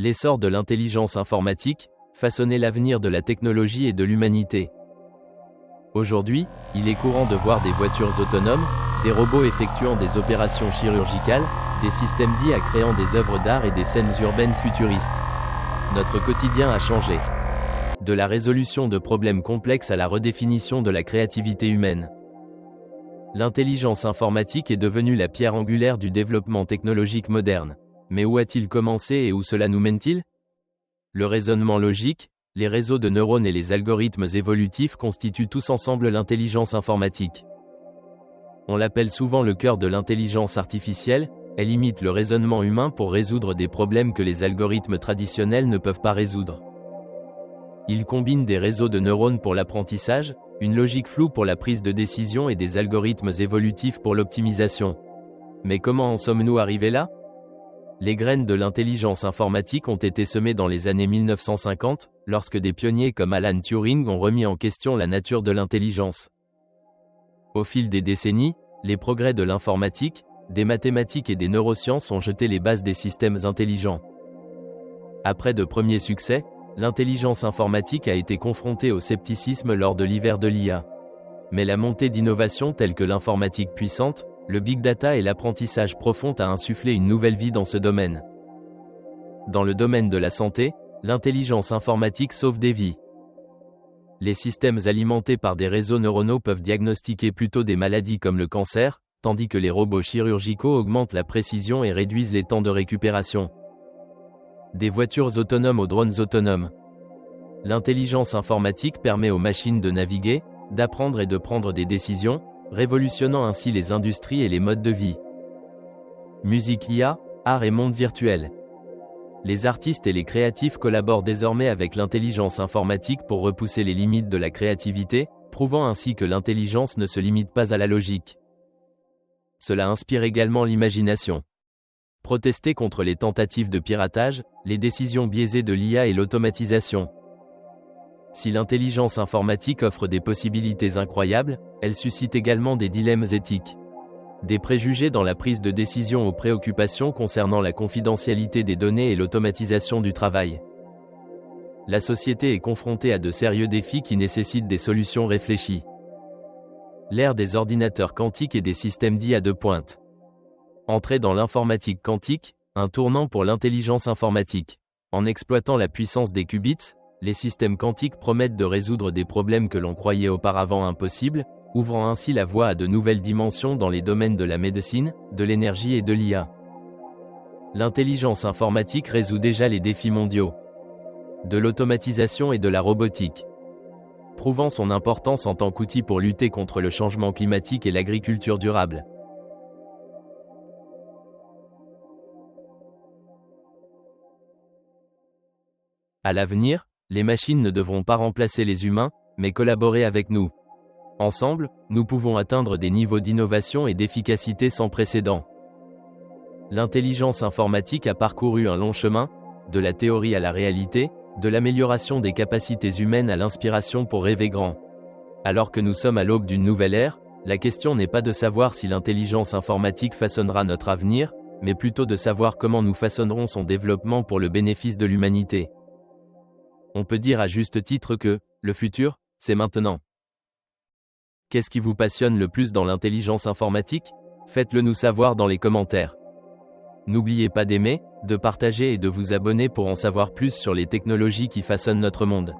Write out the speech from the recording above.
L'essor de l'intelligence informatique façonnait l'avenir de la technologie et de l'humanité. Aujourd'hui, il est courant de voir des voitures autonomes, des robots effectuant des opérations chirurgicales, des systèmes d'IA créant des œuvres d'art et des scènes urbaines futuristes. Notre quotidien a changé. De la résolution de problèmes complexes à la redéfinition de la créativité humaine. L'intelligence informatique est devenue la pierre angulaire du développement technologique moderne. Mais où a-t-il commencé et où cela nous mène-t-il ? Le raisonnement logique, les réseaux de neurones et les algorithmes évolutifs constituent tous ensemble l'intelligence informatique. On l'appelle souvent le cœur de l'intelligence artificielle, elle imite le raisonnement humain pour résoudre des problèmes que les algorithmes traditionnels ne peuvent pas résoudre. Il combine des réseaux de neurones pour l'apprentissage, une logique floue pour la prise de décision et des algorithmes évolutifs pour l'optimisation. Mais comment en sommes-nous arrivés là ? Les graines de l'intelligence informatique ont été semées dans les années 1950, lorsque des pionniers comme Alan Turing ont remis en question la nature de l'intelligence. Au fil des décennies, les progrès de l'informatique, des mathématiques et des neurosciences ont jeté les bases des systèmes intelligents. Après de premiers succès, l'intelligence informatique a été confrontée au scepticisme lors de l'hiver de l'IA. Mais la montée d'innovations telles que l'informatique puissante, le big data et l'apprentissage profond a insufflé une nouvelle vie dans ce domaine. Dans le domaine de la santé, l'intelligence informatique sauve des vies. Les systèmes alimentés par des réseaux neuronaux peuvent diagnostiquer plus tôt des maladies comme le cancer, tandis que les robots chirurgicaux augmentent la précision et réduisent les temps de récupération. Des voitures autonomes aux drones autonomes. L'intelligence informatique permet aux machines de naviguer, d'apprendre et de prendre des décisions, révolutionnant ainsi les industries et les modes de vie. Musique IA, art et monde virtuel. Les artistes et les créatifs collaborent désormais avec l'intelligence informatique pour repousser les limites de la créativité, prouvant ainsi que l'intelligence ne se limite pas à la logique. Cela inspire également l'imagination. Protester contre les tentatives de piratage, les décisions biaisées de l'IA et l'automatisation. Si l'intelligence informatique offre des possibilités incroyables, elle suscite également des dilemmes éthiques. Des préjugés dans la prise de décision aux préoccupations concernant la confidentialité des données et l'automatisation du travail. La société est confrontée à de sérieux défis qui nécessitent des solutions réfléchies. L'ère des ordinateurs quantiques et des systèmes d'IA de pointe. Entrée dans l'informatique quantique, un tournant pour l'intelligence informatique. En exploitant la puissance des qubits, les systèmes quantiques promettent de résoudre des problèmes que l'on croyait auparavant impossibles, ouvrant ainsi la voie à de nouvelles dimensions dans les domaines de la médecine, de l'énergie et de l'IA. L'intelligence informatique résout déjà les défis mondiaux de l'automatisation et de la robotique, prouvant son importance en tant qu'outil pour lutter contre le changement climatique et l'agriculture durable. À l'avenir, les machines ne devront pas remplacer les humains, mais collaborer avec nous. Ensemble, nous pouvons atteindre des niveaux d'innovation et d'efficacité sans précédent. L'intelligence informatique a parcouru un long chemin, de la théorie à la réalité, de l'amélioration des capacités humaines à l'inspiration pour rêver grand. Alors que nous sommes à l'aube d'une nouvelle ère, la question n'est pas de savoir si l'intelligence informatique façonnera notre avenir, mais plutôt de savoir comment nous façonnerons son développement pour le bénéfice de l'humanité. On peut dire à juste titre que, le futur, c'est maintenant. Qu'est-ce qui vous passionne le plus dans l'intelligence informatique ? Faites-le nous savoir dans les commentaires. N'oubliez pas d'aimer, de partager et de vous abonner pour en savoir plus sur les technologies qui façonnent notre monde.